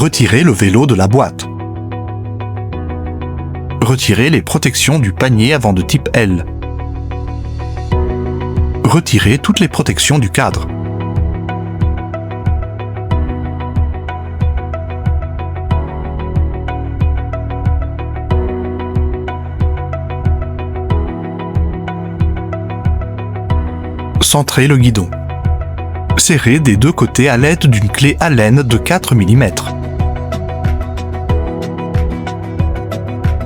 Retirez le vélo de la boîte. Retirez les protections du panier avant de type L. Retirez toutes les protections du cadre. Centrez le guidon. Serrez des deux côtés à l'aide d'une clé Allen de 4 mm.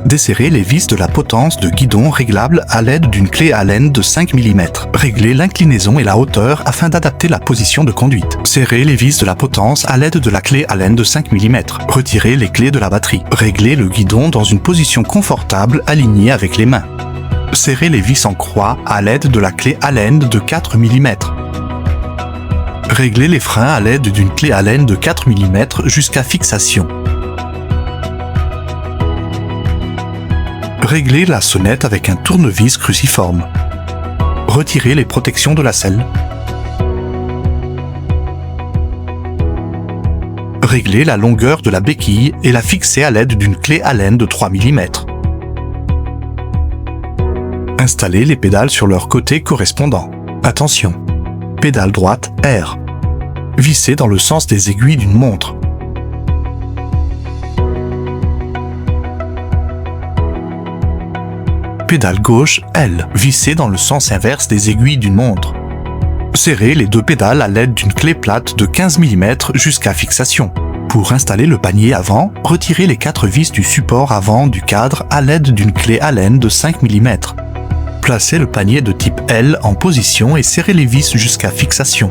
Desserrez les vis de la potence de guidon réglable à l'aide d'une clé Allen de 5 mm. Réglez l'inclinaison et la hauteur afin d'adapter la position de conduite. Serrez les vis de la potence à l'aide de la clé Allen de 5 mm. Retirez les clés de la batterie. Réglez le guidon dans une position confortable alignée avec les mains. Serrez les vis en croix à l'aide de la clé Allen de 4 mm. Réglez les freins à l'aide d'une clé Allen de 4 mm jusqu'à fixation. Réglez la sonnette avec un tournevis cruciforme. Retirez les protections de la selle. Réglez la longueur de la béquille et la fixez à l'aide d'une clé Allen de 3 mm. Installez les pédales sur leur côté correspondant. Attention, pédale droite R. Vissez dans le sens des aiguilles d'une montre. Pédale gauche L. Vissez dans le sens inverse des aiguilles d'une montre. Serrez les deux pédales à l'aide d'une clé plate de 15 mm jusqu'à fixation. Pour installer le panier avant, retirez les 4 vis du support avant du cadre à l'aide d'une clé Allen de 5 mm. Placez le panier de type L en position et serrez les vis jusqu'à fixation.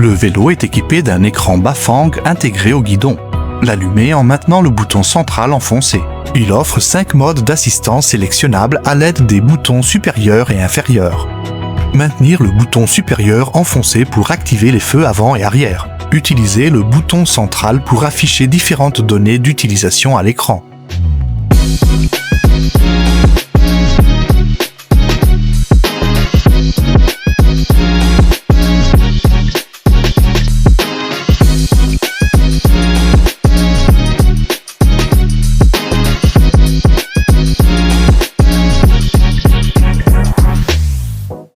Le vélo est équipé d'un écran Bafang intégré au guidon. L'allumez en maintenant le bouton central enfoncé. Il offre 5 modes d'assistance sélectionnables à l'aide des boutons supérieurs et inférieurs. Maintenir le bouton supérieur enfoncé pour activer les feux avant et arrière. Utilisez le bouton central pour afficher différentes données d'utilisation à l'écran.